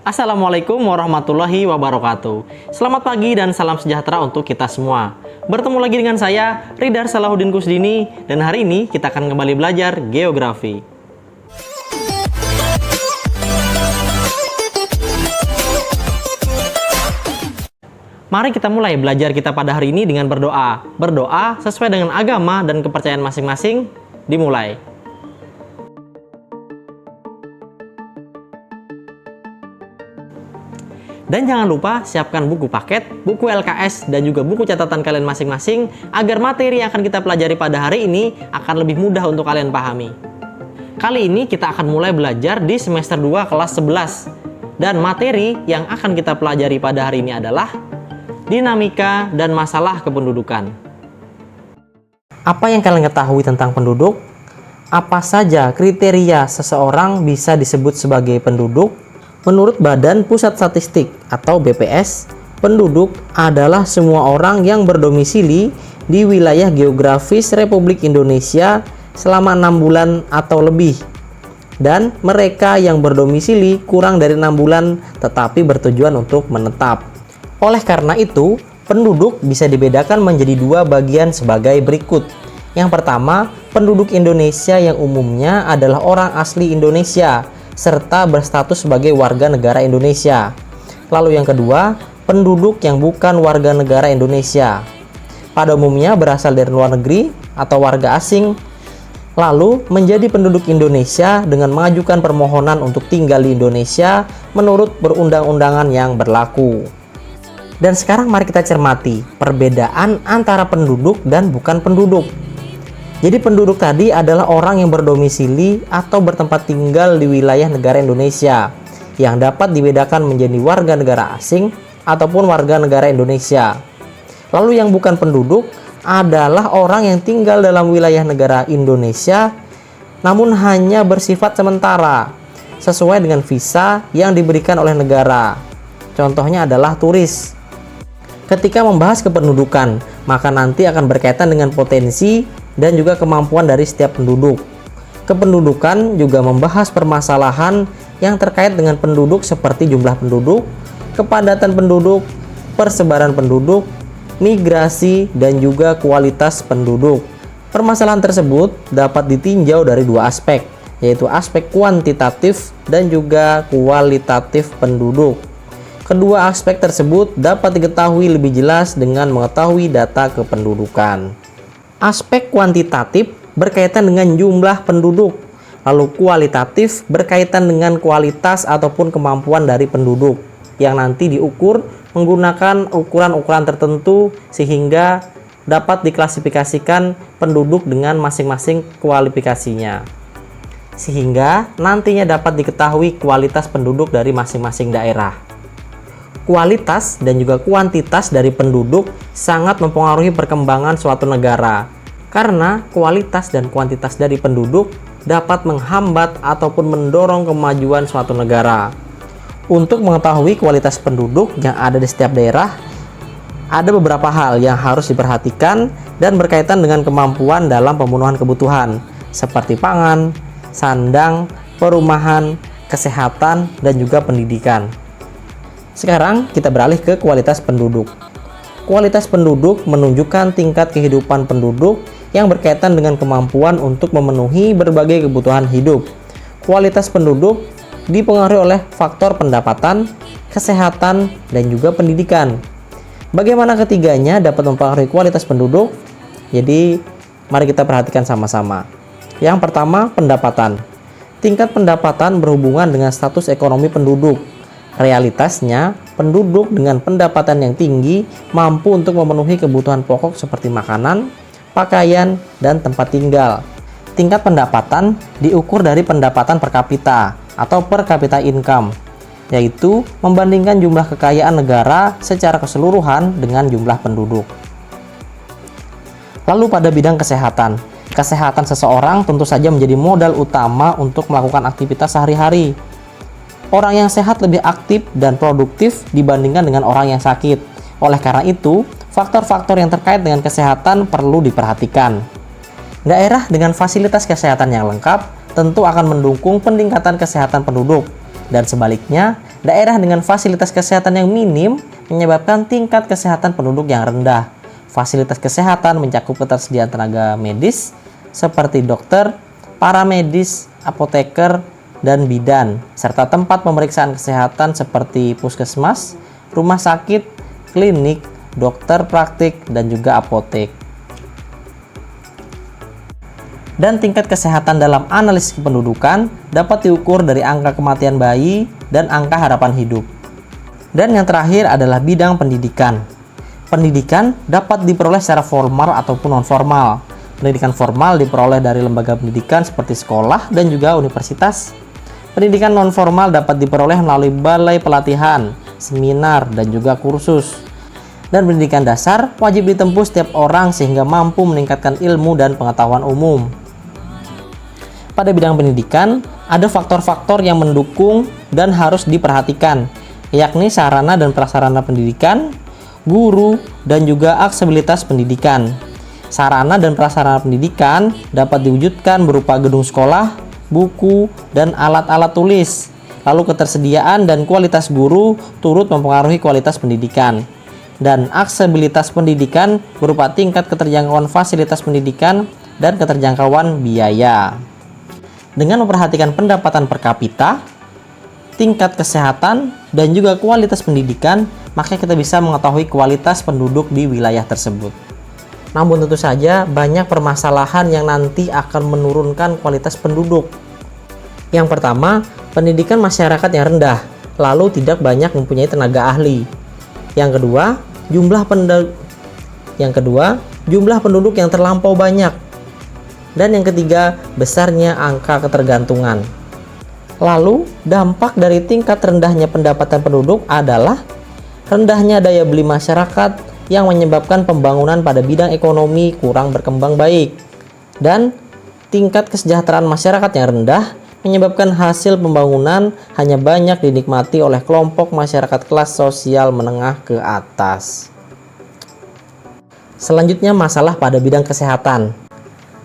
Assalamualaikum warahmatullahi wabarakatuh. Selamat pagi dan salam sejahtera untuk kita semua. Bertemu lagi dengan saya, Ridhar Salahuddin Kusdini, dan hari ini kita akan kembali belajar geografi. Mari kita mulai belajar kita pada hari ini dengan berdoa. Berdoa sesuai dengan agama dan kepercayaan masing-masing. Dimulai. Dan jangan lupa siapkan buku paket, buku LKS, dan juga buku catatan kalian masing-masing agar materi yang akan kita pelajari pada hari ini akan lebih mudah untuk kalian pahami. Kali ini kita akan mulai belajar di semester 2 kelas 11. Dan materi yang akan kita pelajari pada hari ini adalah dinamika dan masalah kependudukan. Apa yang kalian ketahui tentang penduduk? Apa saja kriteria seseorang bisa disebut sebagai penduduk? Menurut Badan Pusat Statistik atau BPS, penduduk adalah semua orang yang berdomisili di wilayah geografis Republik Indonesia selama 6 bulan atau lebih, dan mereka yang berdomisili kurang dari 6 bulan tetapi bertujuan untuk menetap. Oleh karena itu, penduduk bisa dibedakan menjadi dua bagian sebagai berikut. Yang pertama, penduduk Indonesia yang umumnya adalah orang asli Indonesia serta berstatus sebagai warga negara Indonesia. Lalu yang kedua, penduduk yang bukan warga negara Indonesia. Pada umumnya berasal dari luar negeri atau warga asing, lalu menjadi penduduk Indonesia dengan mengajukan permohonan untuk tinggal di Indonesia menurut perundang-undangan yang berlaku. Dan sekarang mari kita cermati perbedaan antara penduduk dan bukan penduduk. Jadi penduduk tadi adalah orang yang berdomisili atau bertempat tinggal di wilayah negara Indonesia yang dapat dibedakan menjadi warga negara asing ataupun warga negara Indonesia. Lalu yang bukan penduduk adalah orang yang tinggal dalam wilayah negara Indonesia namun hanya bersifat sementara sesuai dengan visa yang diberikan oleh negara. Contohnya adalah turis. Ketika membahas kependudukan, maka nanti akan berkaitan dengan potensi dan juga kemampuan dari setiap penduduk. Kependudukan juga membahas permasalahan yang terkait dengan penduduk seperti jumlah penduduk, kepadatan penduduk, persebaran penduduk, migrasi, dan juga kualitas penduduk. Permasalahan tersebut dapat ditinjau dari dua aspek, yaitu aspek kuantitatif dan juga kualitatif penduduk. Kedua aspek tersebut dapat diketahui lebih jelas dengan mengetahui data kependudukan. Aspek kuantitatif berkaitan dengan jumlah penduduk, lalu kualitatif berkaitan dengan kualitas ataupun kemampuan dari penduduk yang nanti diukur menggunakan ukuran-ukuran tertentu sehingga dapat diklasifikasikan penduduk dengan masing-masing kualifikasinya. Sehingga nantinya dapat diketahui kualitas penduduk dari masing-masing daerah. Kualitas dan juga kuantitas dari penduduk sangat mempengaruhi perkembangan suatu negara, karena kualitas dan kuantitas dari penduduk dapat menghambat ataupun mendorong kemajuan suatu negara. Untuk mengetahui kualitas penduduk yang ada di setiap daerah, ada beberapa hal yang harus diperhatikan dan berkaitan dengan kemampuan dalam pemenuhan kebutuhan, seperti pangan, sandang, perumahan, kesehatan, dan juga pendidikan. Sekarang kita beralih ke kualitas penduduk. Kualitas penduduk menunjukkan tingkat kehidupan penduduk yang berkaitan dengan kemampuan untuk memenuhi berbagai kebutuhan hidup. Kualitas penduduk dipengaruhi oleh faktor pendapatan, kesehatan, dan juga pendidikan. Bagaimana ketiganya dapat mempengaruhi kualitas penduduk? Jadi, mari kita perhatikan sama-sama. Yang pertama, pendapatan. Tingkat pendapatan berhubungan dengan status ekonomi penduduk. Realitasnya, penduduk dengan pendapatan yang tinggi mampu untuk memenuhi kebutuhan pokok seperti makanan, pakaian, dan tempat tinggal. Tingkat pendapatan diukur dari pendapatan per kapita atau per capita income, yaitu membandingkan jumlah kekayaan negara secara keseluruhan dengan jumlah penduduk. Lalu pada bidang kesehatan, kesehatan seseorang tentu saja menjadi modal utama untuk melakukan aktivitas sehari-hari. Orang yang sehat lebih aktif dan produktif dibandingkan dengan orang yang sakit. Oleh karena itu, faktor-faktor yang terkait dengan kesehatan perlu diperhatikan. Daerah dengan fasilitas kesehatan yang lengkap tentu akan mendukung peningkatan kesehatan penduduk. Dan sebaliknya, daerah dengan fasilitas kesehatan yang minim menyebabkan tingkat kesehatan penduduk yang rendah. Fasilitas kesehatan mencakup ketersediaan tenaga medis seperti dokter, paramedis, apoteker, dan bidan, serta tempat pemeriksaan kesehatan seperti puskesmas, rumah sakit, klinik, dokter praktik, dan juga apotek. Dan tingkat kesehatan dalam analisis kependudukan dapat diukur dari angka kematian bayi dan angka harapan hidup. Dan yang terakhir adalah bidang pendidikan. Pendidikan dapat diperoleh secara formal ataupun non-formal. Pendidikan formal diperoleh dari lembaga pendidikan seperti sekolah dan juga universitas. Pendidikan non-formal dapat diperoleh melalui balai pelatihan, seminar, dan juga kursus. Dan pendidikan dasar wajib ditempuh setiap orang sehingga mampu meningkatkan ilmu dan pengetahuan umum. Pada bidang pendidikan, ada faktor-faktor yang mendukung dan harus diperhatikan, yakni sarana dan prasarana pendidikan, guru, dan juga aksesibilitas pendidikan. Sarana dan prasarana pendidikan dapat diwujudkan berupa gedung sekolah, buku, dan alat-alat tulis. Lalu ketersediaan dan kualitas guru turut mempengaruhi kualitas pendidikan. Dan aksesibilitas pendidikan berupa tingkat keterjangkauan fasilitas pendidikan dan keterjangkauan biaya. Dengan memperhatikan pendapatan per kapita, tingkat kesehatan, dan juga kualitas pendidikan, maka kita bisa mengetahui kualitas penduduk di wilayah tersebut. Namun tentu saja banyak permasalahan yang nanti akan menurunkan kualitas penduduk. Yang pertama, pendidikan masyarakat yang rendah, lalu tidak banyak mempunyai tenaga ahli. Yang kedua, jumlah penduduk yang terlampau banyak. Dan yang ketiga, besarnya angka ketergantungan. Lalu, dampak dari tingkat rendahnya pendapatan penduduk adalah rendahnya daya beli masyarakat yang menyebabkan pembangunan pada bidang ekonomi kurang berkembang baik. Dan tingkat kesejahteraan masyarakat yang rendah menyebabkan hasil pembangunan hanya banyak dinikmati oleh kelompok masyarakat kelas sosial menengah ke atas. Selanjutnya, masalah pada bidang kesehatan.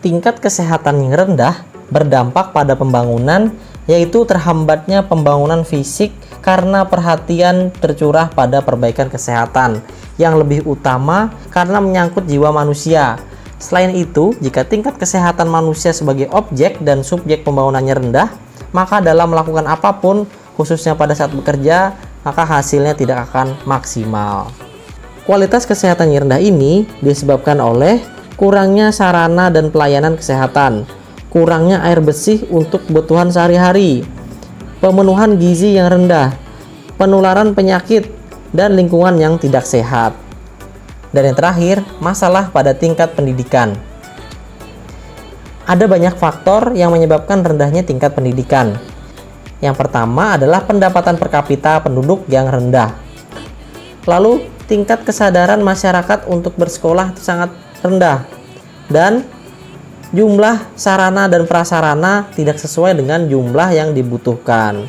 Tingkat kesehatan yang rendah berdampak pada pembangunan, yaitu terhambatnya pembangunan fisik karena perhatian tercurah pada perbaikan kesehatan yang lebih utama karena menyangkut jiwa manusia. Selain itu, jika tingkat kesehatan manusia sebagai objek dan subjek pembangunannya rendah, maka dalam melakukan apapun, khususnya pada saat bekerja, maka hasilnya tidak akan maksimal. Kualitas kesehatan yang rendah ini disebabkan oleh kurangnya sarana dan pelayanan kesehatan, kurangnya air bersih untuk kebutuhan sehari-hari, pemenuhan gizi yang rendah, penularan penyakit, dan lingkungan yang tidak sehat. Dan yang terakhir, masalah pada tingkat pendidikan. Ada banyak faktor yang menyebabkan rendahnya tingkat pendidikan. Yang pertama adalah pendapatan per kapita penduduk yang rendah. Lalu, tingkat kesadaran masyarakat untuk bersekolah itu sangat rendah. Dan jumlah sarana dan prasarana tidak sesuai dengan jumlah yang dibutuhkan.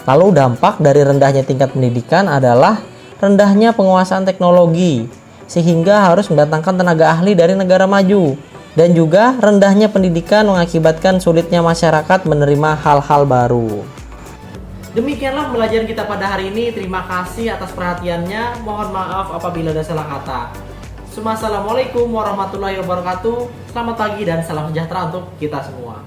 Lalu dampak dari rendahnya tingkat pendidikan adalah rendahnya penguasaan teknologi, sehingga harus mendatangkan tenaga ahli dari negara maju. Dan juga rendahnya pendidikan mengakibatkan sulitnya masyarakat menerima hal-hal baru. Demikianlah pembelajaran kita pada hari ini. Terima kasih atas perhatiannya. Mohon maaf apabila ada salah kata. Assalamualaikum warahmatullahi wabarakatuh. Selamat pagi dan salam sejahtera untuk kita semua.